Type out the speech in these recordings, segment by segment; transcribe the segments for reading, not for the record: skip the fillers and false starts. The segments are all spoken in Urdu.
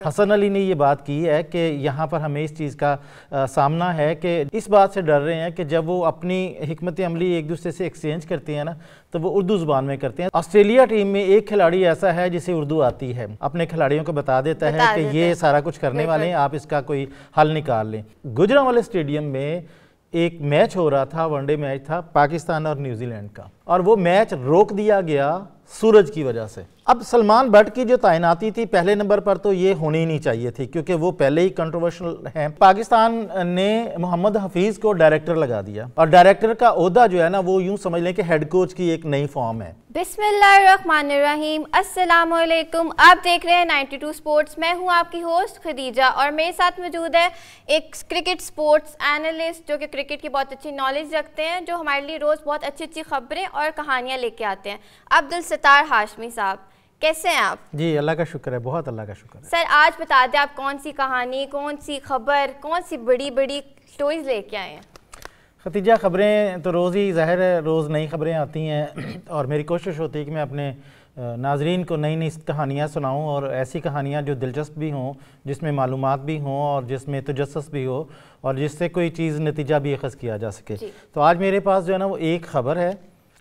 حسن علی نے یہ بات کی ہے کہ یہاں پر ہمیں اس چیز کا سامنا ہے کہ اس بات سے ڈر رہے ہیں کہ جب وہ اپنی حکمت عملی ایک دوسرے سے ایکسچینج کرتے ہیں نا تو وہ اردو زبان میں کرتے ہیں۔ آسٹریلیا ٹیم میں ایک کھلاڑی ایسا ہے جسے اردو آتی ہے، اپنے کھلاڑیوں کو بتا دیتا ہے کہ یہ سارا کچھ کرنے والے ہیں، آپ اس کا کوئی حل نکال لیں۔ گوجرانوالے اسٹیڈیم میں ایک میچ ہو رہا تھا، ون ڈے میچ تھا پاکستان اور نیوزی لینڈ کا، اور وہ میچ روک دیا گیا سورج کی وجہ سے۔ اب سلمان بٹ کی جو تعیناتی تھی پہلے نمبر پر تو یہ ہونی نہیں چاہیے تھی کیونکہ وہ پہلے ہی کنٹروورشل ہیں۔ پاکستان نے محمد حفیظ کو ڈائریکٹر لگا دیا، اور ڈائریکٹر کا عہدہ جو ہے نا وہ یوں سمجھ لیں کہ ہیڈ کوچ کی ایک نئی فارم ہے۔ بسم اللہ الرحمن الرحیم، السلام علیکم، آپ دیکھ رہے ہیں 92 سپورٹس۔ میں ہوں آپ کی ہوسٹ خدیجہ، اور میرے ساتھ موجود ہے ایک کرکٹ سپورٹس اینالسٹ جو کہ کرکٹ کی بہت اچھی نالج رکھتے ہیں، جو ہمارے لیے روز بہت اچھی اچھی خبریں اور کہانیاں لے کے آتے ہیں، عبدالستار ہاشمی صاحب۔ کیسے ہیں آپ؟ جی اللہ کا شکر ہے، بہت اللہ کا شکر ہے۔ سر آج بتا دیں آپ کون سی کہانی، کون سی خبر، کون سی بڑی بڑی سٹوریز لے کے آئے ہیں؟ ختیجہ خبریں تو روز ہی ظاہر ہے، روز نئی خبریں آتی ہیں، اور میری کوشش ہوتی ہے کہ میں اپنے ناظرین کو نئی نئی کہانیاں سناؤں، اور ایسی کہانیاں جو دلچسپ بھی ہوں، جس میں معلومات بھی ہوں، اور جس میں تجسس بھی ہو، اور جس سے کوئی چیز نتیجہ بھی اخذ کیا جا سکے۔ تو آج میرے پاس جو ہے نا وہ ایک خبر ہے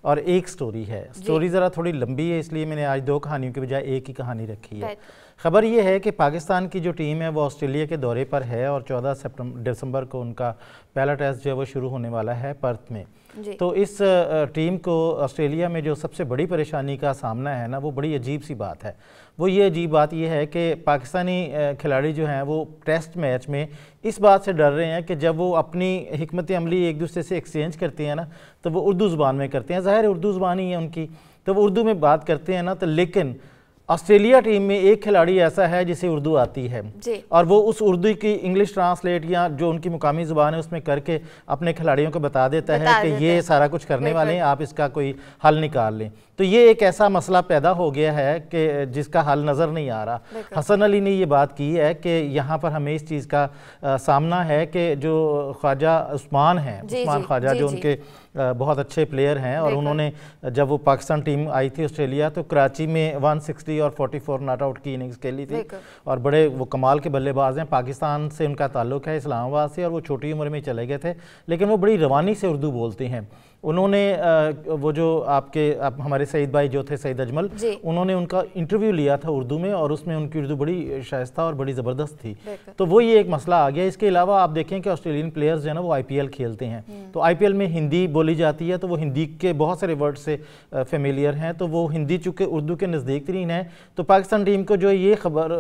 اور ایک سٹوری ہے۔ سٹوری ذرا تھوڑی لمبی ہے، اس لیے میں نے آج دو کہانیوں کے بجائے ایک ہی کہانی رکھی ہے۔ خبر یہ ہے کہ پاکستان کی جو ٹیم ہے وہ آسٹریلیا کے دورے پر ہے، اور 14 دسمبر کو ان کا پہلا ٹیسٹ جو ہے وہ شروع ہونے والا ہے پرتھ میں۔ تو اس ٹیم کو آسٹریلیا میں جو سب سے بڑی پریشانی کا سامنا ہے نا وہ بڑی عجیب سی بات ہے۔ وہ یہ عجیب بات یہ ہے کہ پاکستانی کھلاڑی جو ہیں وہ ٹیسٹ میچ میں اس بات سے ڈر رہے ہیں کہ جب وہ اپنی حکمت عملی ایک دوسرے سے ایکسچینج کرتے ہیں نا تو وہ اردو زبان میں کرتے ہیں، ظاہر اردو زبان ہی ہے ان کی، تو وہ اردو میں بات کرتے ہیں نا تو، لیکن آسٹریلیا ٹیم میں ایک کھلاڑی ایسا ہے جسے اردو آتی ہے، اور وہ اس اردو کی انگلش ٹرانسلیٹ یا جو ان کی مقامی زبان ہے اس میں کر کے اپنے کھلاڑیوں کو بتا دیتا ہے کہ یہ سارا کچھ کرنے والے ہیں، آپ اس کا کوئی حل نکال لیں۔ تو یہ ایک ایسا مسئلہ پیدا ہو گیا ہے کہ جس کا حل نظر نہیں آ رہا۔ حسن علی نے یہ بات کی ہے کہ یہاں پر ہمیں اس چیز کا سامنا ہے کہ جو خواجہ عثمان ہیں، عثمان خواجہ جو ان کے بہت اچھے پلیئر ہیں، اور انہوں نے جب وہ پاکستان ٹیم آئی تھی آسٹریلیا تو کراچی میں 160 اور 44 ناٹ آؤٹ کی اننگز کھیلی تھی، اور بڑے وہ کمال کے بلے باز ہیں۔ پاکستان سے ان کا تعلق ہے، اسلام آباد سے، اور وہ چھوٹی عمر میں چلے گئے تھے، لیکن وہ بڑی روانی سے اردو بولتے ہیں۔ انہوں نے وہ جو ہمارے سعید بھائی جو تھے، سعید اجمل، انہوں نے ان کا انٹرویو لیا تھا اردو میں، اور اس میں ان کی اردو بڑی شائستہ اور بڑی زبردست تھی۔ تو وہ یہ ایک مسئلہ آ گیا۔ اس کے علاوہ آپ دیکھیں کہ آسٹریلین پلیئرز جو ہے نا وہ IPL کھیلتے ہیں، تو IPL میں ہندی بولی جاتی ہے، تو وہ ہندی کے بہت سارے ورڈ سے فیملیئر ہیں، تو وہ ہندی چونکہ اردو کے نزدیک ترین ہے، تو پاکستان ٹیم کو جو یہ خبر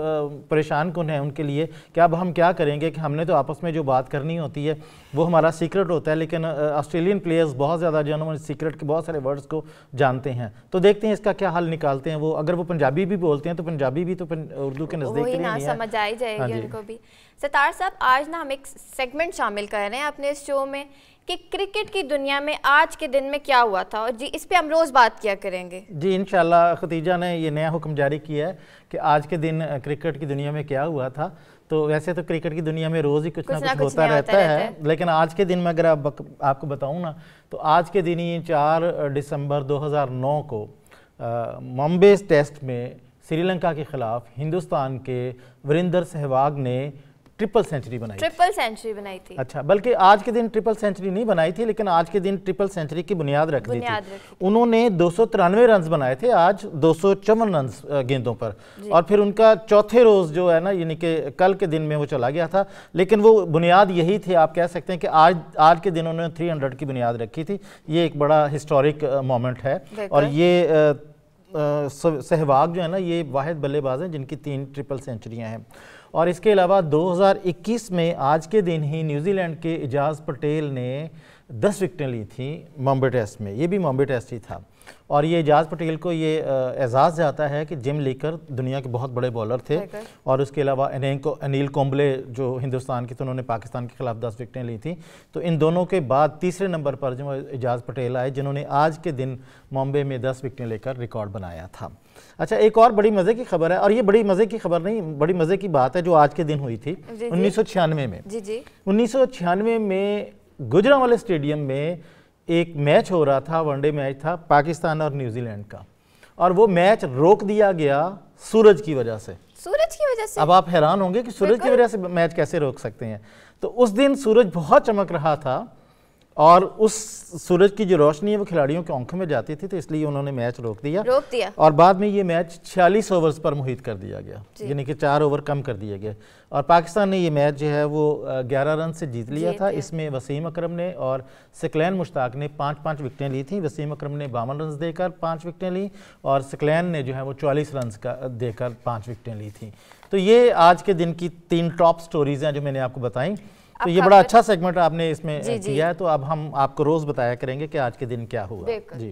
پریشان کن ہے ان کے لیے کہ اب ہم کیا کریں گے، کہ ہم نے تو آپس میں جو بات کرنی ہوتی ہے وہ ہمارا سیکرٹ ہوتا ہے، لیکن آسٹریلین پلیئرز بہت زیادہ جو ہے سیکرٹ کے بہت سارے ورڈز کو جانتے ہیں۔ تو دیکھتے ہیں اس کا کیا حل نکالتے ہیں وہ۔ اگر وہ پنجابی بھی بولتے ہیں تو پنجابی بھی تو اردو کے نزدیک ترین ہے، سمجھ آئی جائے گی ان کو بھی۔ ستار صاحب آج نا ہم ایک سیگمنٹ شامل کر رہے ہیں اپنے اس شو میں کہ کرکٹ کی دنیا میں آج کے دن میں کیا ہوا تھا، اور جی اس پہ ہم روز بات کیا کریں گے۔ جی انشاءاللہ ختیجہ نے یہ نیا حکم جاری کیا ہے کہ آج کے دن کرکٹ کی دنیا میں کیا ہوا تھا۔ تو ویسے تو کرکٹ کی دنیا میں روز ہی کچھ نہ کچھ ہوتا رہتا ہے، لیکن آج کے دن میں اگر آپ کو بتاؤں نا تو آج کے دن ہی 4 دسمبر 2009 کو ممبئی ٹیسٹ میں سری لنکا کے خلاف ہندوستان کے وریندر سہواگ نے ٹرپل سینچری بنائی تھی۔ اچھا، بلکہ آج کے دن ٹرپل سینچری نہیں بنائی تھی، لیکن آج کے دن ٹرپل سینچری کی بنیاد رکھ دی تھی۔ انہوں نے 293 رنز بنائے تھے آج 254 رنز گیندوں پر، اور پھر ان کا چوتھے روز جو ہے نا یعنی کہ کل کے دن میں وہ چلا گیا تھا، لیکن وہ بنیاد یہی تھی، آپ کہہ سکتے ہیں کہ آج کے دن انہوں نے 300 کی بنیاد رکھی تھی۔ یہ ایک بڑا ہسٹورک مومنٹ ہے، اور یہ سہواگ جو ہے نا یہ واحد بلے باز ہیں جن کی 3 ٹرپل سینچریاں ہیں۔ اور اس کے علاوہ 2021 میں آج کے دن ہی نیوزی لینڈ کے اعجاز پٹیل نے 10 وکٹیں لی تھیں ممبئی ٹیسٹ میں، یہ بھی ممبئی ٹیسٹ ہی تھا، اور یہ اعجاز پٹیل کو یہ اعزاز جاتا ہے کہ جم لیکر دنیا کے بہت بڑے بولر تھے، اور اس کے علاوہ انیل کومبلے جو ہندوستان کے تھے انہوں نے پاکستان کے خلاف 10 وکٹیں لی تھیں۔ تو ان دونوں کے بعد تیسرے نمبر پر جو اعجاز پٹیل آئے جنہوں نے آج کے دن ممبئی میں 10 وکٹیں لے کر ریکارڈ بنایا تھا۔ اچھا، ایک اور بڑی مزے کی خبر ہے، اور یہ بڑی مزے کی خبر نہیں، بڑی مزے کی بات ہے جو آج کے دن ہوئی تھی 1996 میں۔ 1996 میں گوجرانوالے اسٹیڈیم میں ایک میچ ہو رہا تھا، ون ڈے میچ تھا پاکستان اور نیوزی لینڈ کا، اور وہ میچ روک دیا گیا سورج کی وجہ سے۔ سورج کی وجہ سے؟ اب آپ حیران ہوں گے کہ سورج کی وجہ سے میچ کیسے روک سکتے ہیں. تو اس دن سورج بہت چمک رہا تھا اور اس سورج کی جو روشنی ہے وہ کھلاڑیوں کے آنکھوں میں جاتی تھی، تو اس لیے انہوں نے میچ روک دیا اور بعد میں یہ میچ 46 اوورز پر محیط کر دیا گیا، یعنی کہ 4 اوور کم کر دیے گئے اور پاکستان نے یہ میچ جو ہے وہ 11 رن سے جیت لیا تھا. اس میں وسیم اکرم نے اور ثقلین مشتاق نے 5 وکٹیں لی تھیں. وسیم اکرم نے 52 رنز دے کر 5 وکٹیں لی اور ثقلین نے جو ہے وہ 44 رنز کا دے کر 5 وکٹیں لی تھیں. تو یہ آج کے دن کی 3 ٹاپ سٹوریز ہیں جو میں نے آپ کو بتائیں. تو یہ بڑا اچھا سیگمنٹ آپ نے اس میں کیا ہے. تو اب ہم آپ کو روز بتایا کریں گے کہ آج کے دن کیا ہوا. جی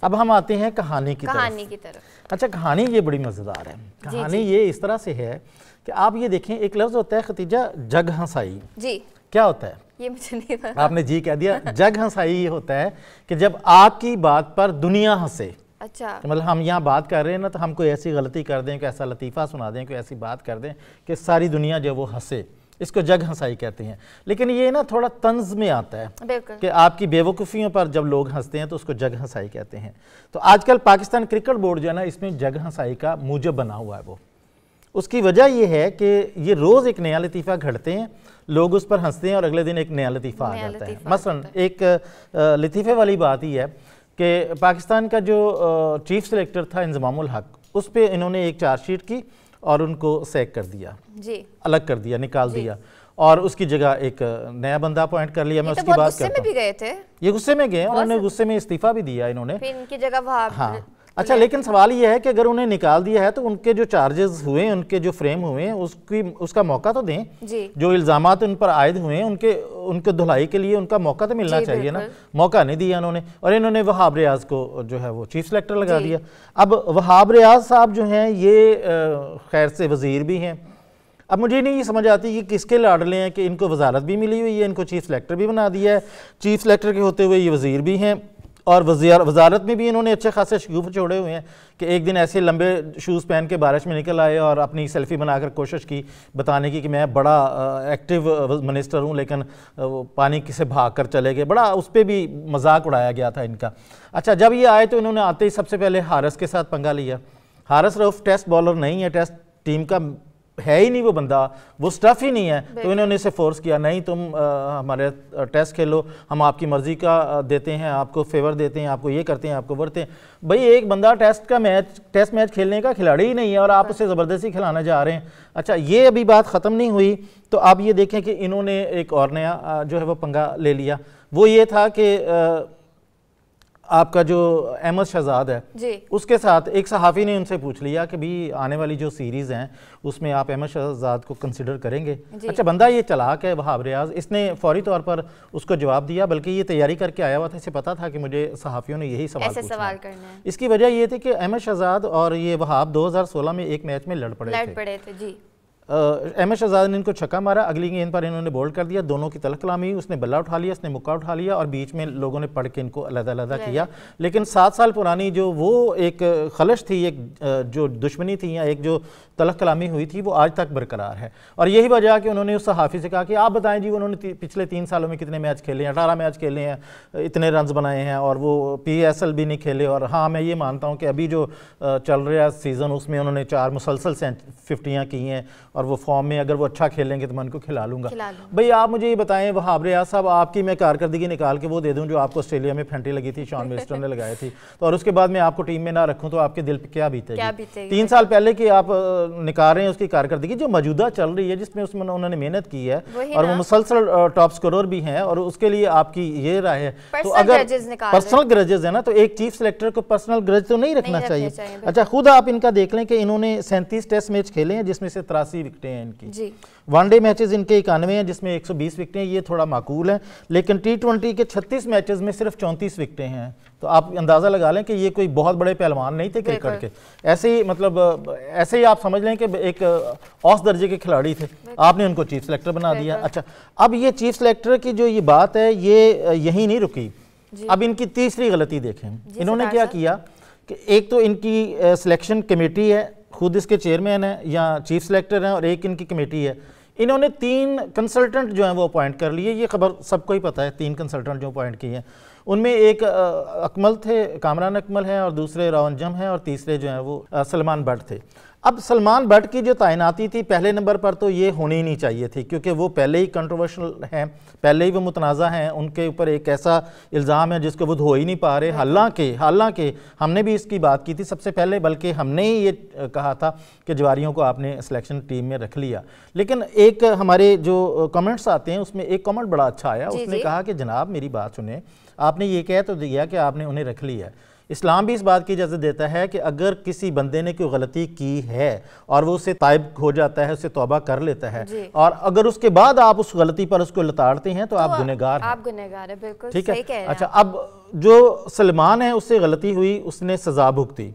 اب ہم آتے ہیں کہانی کی طرف. اچھا کہانی یہ بڑی مزیدار ہے. کہانی یہ اس طرح سے ہے کہ آپ یہ دیکھیں ایک لفظ ہوتا ہے ختیجہ جگ ہنسائی. جی کیا ہوتا ہے؟ یہ مجھے نہیں پتا. آپ نے جی کہہ دیا. جگ ہنسائی یہ ہوتا ہے کہ جب آپ کی بات پر دنیا ہنسے. اچھا مطلب ہم یہاں بات کر رہے ہیں نا تو ہم کوئی ایسی غلطی کر دیں کوئی ایسا لطیفہ سنا دیں کوئی ایسی بات کر دیں کہ ساری دنیا جو وہ ہنسے، اس کو جگ ہنسائی کہتے ہیں. لیکن یہ نا تھوڑا طنز میں آتا ہے کہ آپ کی بے وقوفیوں پر جب لوگ ہنستے ہیں تو اس کو جگ ہنسائی کہتے ہیں. تو آج کل پاکستان کرکٹ بورڈ جو ہے نا اس میں جگ ہنسائی کا موجب بنا ہوا ہے. وہ اس کی وجہ یہ ہے کہ یہ روز ایک نیا لطیفہ گھڑتے ہیں، لوگ اس پر ہنستے ہیں اور اگلے دن ایک نیا لطیفہ آ جاتا ہے. مثلا ایک لطیفے والی بات یہ ہے کہ پاکستان کا جو چیف سلیکٹر تھا انضمام الحق، اس پہ انہوں نے ایک چارج شیٹ کی اور ان کو سیک کر دیا، الگ کر دیا، نکال دیا اور اس کی جگہ ایک نیا بندہ اپوائنٹ کر لیا. میں اس کی بات کرتا ہوں. یہ غصے میں گئے، انہوں نے غصے میں استعفیٰ بھی دیا انہوں نے. پھر ان کی جگہ وہاں اچھا لیکن سوال یہ ہے کہ اگر انہیں نکال دیا ہے تو ان کے جو چارجز ہوئے، ان کے جو فریم ہوئے اس کا موقع تو دیں. جو الزامات ان پر عائد ہوئے ہیں ان کے دھلائی کے لیے ان کا موقع تو ملنا چاہیے نا. موقع نہیں دیا انہوں نے اور انہوں نے وہاب ریاض کو جو ہے وہ چیف سلیکٹر لگا دیا. اب وہاب ریاض صاحب جو ہیں یہ خیر سے وزیر بھی ہیں. اب مجھے نہیں یہ سمجھ آتی کہ کس کے لاڈلے ہیں کہ ان کو وزارت بھی ملی ہوئی ہے، ان کو چیف سلیکٹر بھی بنا دیا ہے، چیف سلیکٹر کے ہوتے ہوئے یہ وزیر بھی ہیں اور وزارت میں بھی انہوں نے اچھے خاصے شگوف چھوڑے ہوئے ہیں کہ ایک دن ایسے لمبے شوز پہن کے بارش میں نکل آئے اور اپنی سیلفی بنا کر کوشش کی بتانے کی کہ میں بڑا ایکٹیو منسٹر ہوں، لیکن پانی سے بھاگ کر چلے گئے. بڑا اس پہ بھی مذاق اڑایا گیا تھا ان کا. اچھا جب یہ آئے تو انہوں نے آتے ہی سب سے پہلے حارث کے ساتھ پنگا لیا. حارث رؤف ٹیسٹ بالر نہیں ہے، ٹیسٹ ٹیم کا ہے ہی نہیں وہ بندہ، وہ سٹف ہی نہیں ہے. تو انہوں نے اسے فورس کیا، نہیں تم ہمارے ٹیسٹ کھیلو، ہم آپ کی مرضی کا دیتے ہیں، آپ کو فیور دیتے ہیں، آپ کو یہ کرتے ہیں، آپ کو ورتے ہیں. بھئی ایک بندہ ٹیسٹ میچ کھیلنے کا کھلاڑی ہی نہیں ہے اور آپ اسے زبردستی کھلانا جا رہے ہیں. اچھا یہ ابھی بات ختم نہیں ہوئی تو آپ یہ دیکھیں کہ انہوں نے ایک اور نیا جو ہے وہ پنگا لے لیا. وہ یہ تھا کہ آپ کا جو احمد شہزاد ہے اس کے ساتھ ایک صحافی نے ان سے پوچھ لیا کہ بھی آنے والی جو سیریز ہیں اس میں آپ احمد شہزاد کو کنسیڈر کریں گے. اچھا بندہ یہ چلاک ہے وہاب ریاض، اس نے فوری طور پر اس کو جواب دیا، بلکہ یہ تیاری کر کے آیا ہوا تھا، اسے پتا تھا کہ مجھے صحافیوں نے یہی سوال پوچھنا ہے. اس کی وجہ یہ تھی کہ احمد شہزاد اور یہ وہاب 2016 میں ایک میچ میں لڑ پڑے تھے. احمد شہزاد نے ان کو چھکا مارا، اگلی گیند پر انہوں نے بولڈ کر دیا، دونوں کی تلخ کلامی ہوئی، اس نے بلہ اٹھا لیا، اس نے مکہ اٹھا لیا اور بیچ میں لوگوں نے پڑھ کے ان کو علیحدہ علیحدہ کیا. لیکن 7 سال پرانی جو وہ ایک خلش تھی، ایک جو دشمنی تھی یا ایک جو تلخ کلامی ہوئی تھی وہ آج تک برقرار ہے. اور یہی وجہ کہ انہوں نے اس صحافی سے کہا کہ آپ بتائیں جی انہوں نے پچھلے 3 سالوں میں کتنے میچ کھیلے ہیں، 18 میچ کھیلے ہیں، اتنے رنز بنائے ہیں اور وہ PSL بھی نہیں کھیلے. اور ہاں میں یہ مانتا ہوں کہ ابھی جو چل رہا سیزن اس میں انہوں نے 4 مسلسل 50 کی ہیں اور وہ فارم میں، اگر وہ اچھا کھیلیں گے تو میں ان کو کھلا لوں گا. بھئی آپ مجھے یہ بتائیں وہاب ریاض صاحب، آپ کی میں کارکردگی نکال کے وہ دے دوں جو آپ کو آسٹریلیا میں پھنٹی لگی تھی، شان میسٹر نے لگائی تھی، تو اور اس کے بعد میں آپ کو ٹیم میں نہ رکھوں تو آپ کے دل پہ کیا بیتے گی؟ 3 سال پہلے کی آپ نکال رہے ہیں اس کی کارکردگی جو موجودہ چل رہی ہے، جس میں اس میں انہوں نے محنت کی ہے اور وہ مسلسل ٹاپ سکورر بھی ہیں اور اس کے لیے آپ کی یہ رائے ہے. تو اگر پرسنل گرجز ہے نا تو ایک چیف سلیکٹر کو پرسنل گرج تو نہیں رکھنا چاہیے. اچھا خود آپ ان کا دیکھ لیں کہ انہوں نے 37 ٹیسٹ میچ کھیلے ہیں جس میں سے 83 وکٹیں ہیں ان کی. ون ڈے میچز ان کے 91 ہیں جس میں 120 وکٹیں، یہ تھوڑا معقول ہیں. لیکن T20 کے 36 میچز میں صرف 34 وکٹیں ہیں. تو آپ اندازہ لگا لیں کہ یہ کوئی بہت بڑے پہلوان نہیں تھے کرکٹ کے. ایسے ہی مطلب ایسے ہی آپ سمجھ لیں کہ ایک اوسط درجے کے کھلاڑی تھے، آپ نے ان کو چیف سلیکٹر بنا دیا. اچھا اب یہ چیف سلیکٹر کی جو یہ بات ہے یہ یہی نہیں رکی. اب ان کی تیسری غلطی دیکھیں. انہوں نے کیا کیا کہ ایک تو ان کی سلیکشن کمیٹی ہے، خود اس کے چیئرمین ہیں یا چیف سلیکٹر ہیں، اور ایک ان کی کمیٹی ہے. انہوں نے 3 کنسلٹنٹ جو ہیں وہ اپوائنٹ کر لیے. یہ خبر سب کو ہی پتہ ہے، 3 کنسلٹنٹ جو اپوائنٹ کیے ہیں ان میں ایک اکمل تھے، کامران اکمل ہیں، اور دوسرے راون جم ہیں، اور تیسرے جو ہیں وہ سلمان بٹ تھے. اب سلمان بٹ کی جو تعیناتی تھی پہلے نمبر پر تو یہ ہونی نہیں چاہیے تھی، کیونکہ وہ پہلے ہی کنٹروورشل ہیں، پہلے ہی وہ متنازع ہیں، ان کے اوپر ایک ایسا الزام ہے جس کو وہ دھو ہی نہیں پا رہے، حالانکہ ہم نے بھی اس کی بات کی تھی سب سے پہلے، بلکہ ہم نے ہی یہ کہا تھا کہ جواریوں کو آپ نے سلیکشن ٹیم میں رکھ لیا۔ لیکن ایک ہمارے جو کمنٹس آتے ہیں اس میں ایک کمنٹ بڑا اچھا آیا، اس نے کہا کہ جناب میری بات سنیں، آپ نے یہ کہہ تو دیا کہ آپ نے انہیں رکھ لیا ہے، اسلام بھی اس بات کی اجازت دیتا ہے کہ اگر کسی بندے نے کوئی غلطی کی ہے اور وہ اسے تائب ہو جاتا ہے، اسے توبہ کر لیتا ہے، اور اگر اس کے بعد آپ اس غلطی پر اس کو لتاڑتے ہیں تو آپ گنہگار ہیں۔ آپ گنہگار ہیں، بالکل ٹھیک صحیح کہہ رہے ہیں۔ اچھا، اب جو سلمان ہے اس سے غلطی ہوئی، اس نے سزا بھگتی،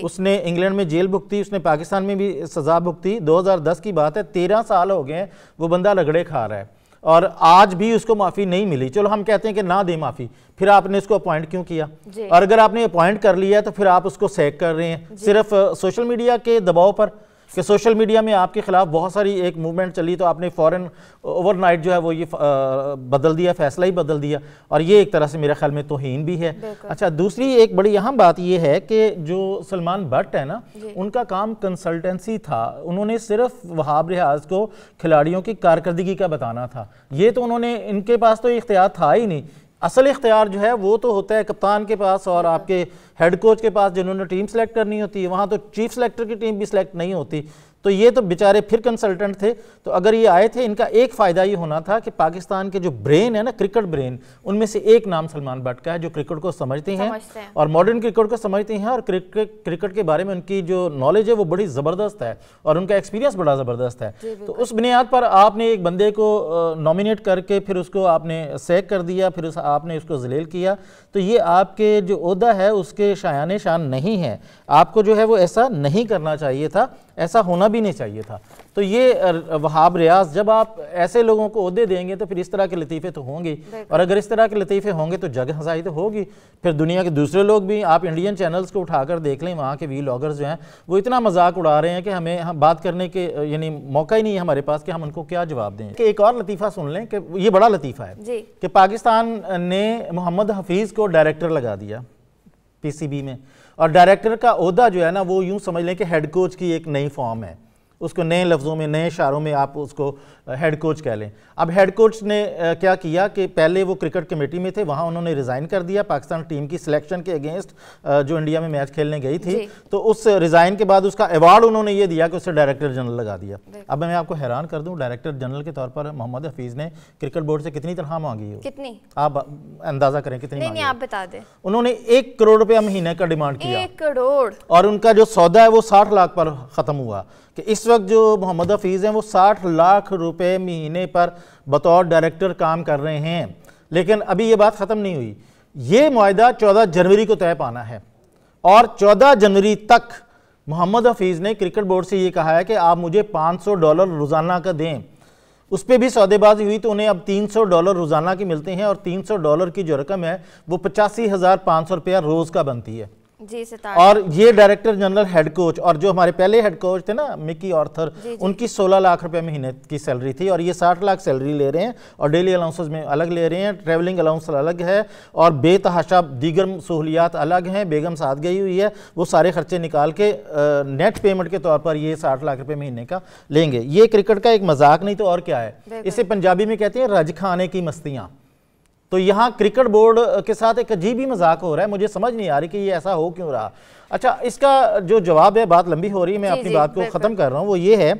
اس نے انگلینڈ میں جیل بھگتی، اس نے پاکستان میں بھی سزا بھگتی، 2010 کی بات ہے، 13 سال ہو گئے ہیں وہ بندہ رگڑے کھا رہا ہے اور آج بھی اس کو معافی نہیں ملی۔ چلو ہم کہتے ہیں کہ نہ دیں معافی، پھر آپ نے اس کو اپوائنٹ کیوں کیا؟ اور اگر آپ نے اپوائنٹ کر لیا تو پھر آپ اس کو سیک کر رہے ہیں صرف سوشل میڈیا کے دباؤ پر، کہ سوشل میڈیا میں آپ کے خلاف بہت ساری ایک موومنٹ چلی تو آپ نے فوراً اوور نائٹ جو ہے وہ یہ بدل دیا، فیصلہ ہی بدل دیا، اور یہ ایک طرح سے میرے خیال میں توہین بھی ہے۔ اچھا، دوسری ایک بڑی اہم بات یہ ہے کہ جو سلمان بٹ ہے نا، ان کا کام کنسلٹنسی تھا، انہوں نے صرف وہاب ریاض کو کھلاڑیوں کی کارکردگی کا بتانا تھا، یہ تو انہوں نے، ان کے پاس تو اختیار تھا ہی نہیں۔ اصل اختیار جو ہے وہ تو ہوتا ہے کپتان کے پاس اور آپ کے ہیڈ کوچ کے پاس، جنہوں نے ٹیم سلیکٹ کرنی ہوتی ہے، وہاں تو چیف سلیکٹر کی ٹیم بھی سلیکٹ نہیں ہوتی، تو یہ تو بیچارے پھر کنسلٹنٹ تھے۔ تو اگر یہ آئے تھے، ان کا ایک فائدہ یہ ہونا تھا کہ پاکستان کے جو برین ہے نا، کرکٹ برین، ان میں سے ایک نام سلمان بٹ کا ہے، جو کرکٹ کو سمجھتے ہیں اور ماڈرن کرکٹ کو سمجھتے ہیں، اور کرکٹ کے بارے میں ان کی جو نالج ہے وہ بڑی زبردست ہے اور ان کا ایکسپیرینس بڑا زبردست ہے۔ تو اس بنیاد پر آپ نے ایک بندے کو نامینیٹ کر کے پھر اس کو آپ نے سیک کر دیا، پھر آپ نے اس کو ذلیل کیا، تو یہ آپ کے جو عہدہ ہے اس کے شایان شان نہیں ہے، آپ کو جو ہے وہ ایسا نہیں کرنا چاہیے تھا، ایسا ہونا بھی نہیں چاہیے تھا۔ تو یہ وہاب ریاض، جب آپ ایسے لوگوں کو عہدے دیں گے تو پھر اس طرح کے لطیفے تو ہوں گے، اور اگر اس طرح کے لطیفے ہوں گے تو جگ ہنسائی تو ہوگی، پھر دنیا کے دوسرے لوگ بھی، آپ انڈین چینلز کو اٹھا کر دیکھ لیں، وہاں کے ویلاگرز جو ہیں وہ اتنا مذاق اڑا رہے ہیں کہ ہمیں بات کرنے کے یعنی موقع ہی نہیں ہے ہمارے پاس کہ ہم ان کو کیا جواب دیں۔ کہ ایک اور لطیفہ سن لیں کہ یہ بڑا لطیفہ ہے کہ پاکستان نے محمد حفیظ کو ڈائریکٹر لگا دیا پی سی بی میں، اور ڈائریکٹر کا عہدہ جو ہے نا وہ یوں سمجھ لیں کہ ہیڈ کوچ کی ایک نئی فارم ہے، اس کو نئے لفظوں میں، نئے اشاروں میں آپ اس کو ہیڈ کوچ کہہ لیں۔ اب ہیڈ کوچ نے کیا کیا کہ پہلے وہ کرکٹ کمیٹی میں تھے، وہاں انہوں نے ریزائن کر دیا پاکستان ٹیم کی سلیکشن کے اگینسٹ جو انڈیا میں میچ کھیلنے گئی تھی، تو اس ریزائن کے بعد اس کا ایوارڈ انہوں نے یہ دیا کہ اسے ڈائریکٹر جنرل لگا دیا۔ اب میں آپ کو حیران کر دوں، ڈائریکٹر جنرل کے طور پر محمد حفیظ نے کرکٹ بورڈ سے کتنی تنخواہ مانگی ہے؟ کتنی؟ آپ اندازہ کریں کتنی مانگی؟ نہیں، آپ بتا دیں۔ انہوں نے 1 کروڑ روپیہ مہینے کا ڈیمانڈ کیا، 1 کروڑ، اور ان کا جو سودا ہے وہ 60 لاکھ پر ختم ہوا، کہ اس وقت جو محمد حفیظ ہیں وہ 60 لاکھ روپے مہینے پر بطور ڈائریکٹر کام کر رہے ہیں۔ لیکن ابھی یہ بات ختم نہیں ہوئی، یہ معاہدہ 14 جنوری کو طے پانا ہے، اور 14 جنوری تک محمد حفیظ نے کرکٹ بورڈ سے یہ کہا ہے کہ آپ مجھے $500 روزانہ کا دیں۔ اس پہ بھی سودے بازی ہوئی تو انہیں اب $300 روزانہ کی ملتے ہیں، اور $300 کی جو رقم ہے وہ 85,500 روپیہ روز کا بنتی ہے۔ اور یہ ڈائریکٹر جنرل ہیڈ کوچ، اور جو ہمارے پہلے ہیڈ کوچ تھے نا مکی آرتھر، ان کی 16 لاکھ روپے مہینے کی سیلری تھی، اور یہ 60 لاکھ سیلری لے رہے ہیں، اور ڈیلی الاؤنسز میں الگ لے رہے ہیں، ٹریولنگ الاؤنس الگ ہے، اور بے تحاشا دیگر سہولیات الگ ہیں، بیگم ساتھ گئی ہوئی ہے، وہ سارے خرچے نکال کے نیٹ پیمنٹ کے طور پر یہ 60 لاکھ روپے مہینے کا لیں گے۔ یہ کرکٹ کا ایک مذاق نہیں تو اور کیا ہے، اسے پنجابی میں کہتے ہیں رج کھانے کی مستیاں۔ تو یہاں کرکٹ بورڈ کے ساتھ ایک عجیب ہی مذاق ہو رہا ہے، مجھے سمجھ نہیں آ رہی کہ یہ ایسا ہو کیوں رہا۔ اچھا، اس کا جو جواب ہے، بات لمبی ہو رہی ہے، میں اپنی بات کو ختم کر رہا ہوں، وہ یہ ہے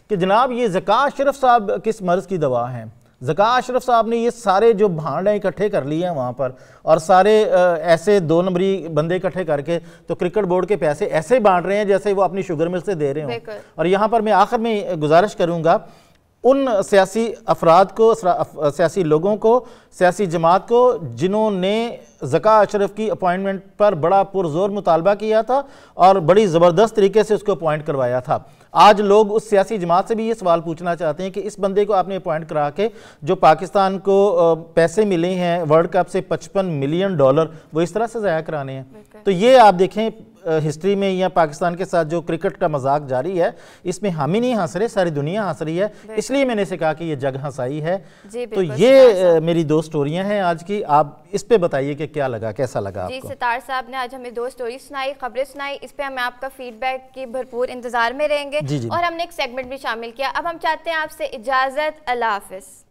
کہ جناب یہ ذکا اشرف صاحب کس مرض کی دوا ہیں؟ ذکا اشرف صاحب نے یہ سارے جو بھانڈ ہیں اکٹھے کر لیے ہیں وہاں پر، اور سارے ایسے 2 نمبری بندے اکٹھے کر کے تو کرکٹ بورڈ کے پیسے ایسے بانٹ رہے ہیں جیسے وہ اپنی شوگر مل سے دے رہے ہوں۔ اور یہاں پر میں آخر میں گزارش کروں گا ان سیاسی افراد کو، سیاسی لوگوں کو، سیاسی جماعت کو جنہوں نے ذکا اشرف کی اپوائنٹمنٹ پر بڑا پرزور مطالبہ کیا تھا اور بڑی زبردست طریقے سے اس کو اپوائنٹ کروایا تھا، آج لوگ اس سیاسی جماعت سے بھی یہ سوال پوچھنا چاہتے ہیں کہ اس بندے کو آپ نے اپوائنٹ کرا کے جو پاکستان کو پیسے ملے ہیں ورلڈ کپ سے $55 ملین وہ اس طرح سے ضائع کرانے ہیں؟ تو یہ آپ دیکھیں ہسٹری میں یا پاکستان کے ساتھ جو کرکٹ کا مذاق جاری ہے اس میں ہم ہی نہیں ہنس رہے، ساری دنیا ہنس رہی ہے، اس لیے میں نے سے کہا کہ یہ جگ ہنسائی ہے۔ تو یہ میری 2 سٹوریاں ہیں آج کی، آپ اس پہ بتائیے کہ کیا لگا، کیسا لگا آپ کو؟ جی ستار صاحب نے آج ہمیں 2 سٹوری سنائی، خبریں سنائی، اس پہ ہمیں آپ کا فیڈ بیک کی بھرپور انتظار میں رہیں گے، اور ہم نے ایک سیگمنٹ بھی شامل کیا۔ اب ہم چاہتے ہیں آپ سے اجازت، اللہ حافظ۔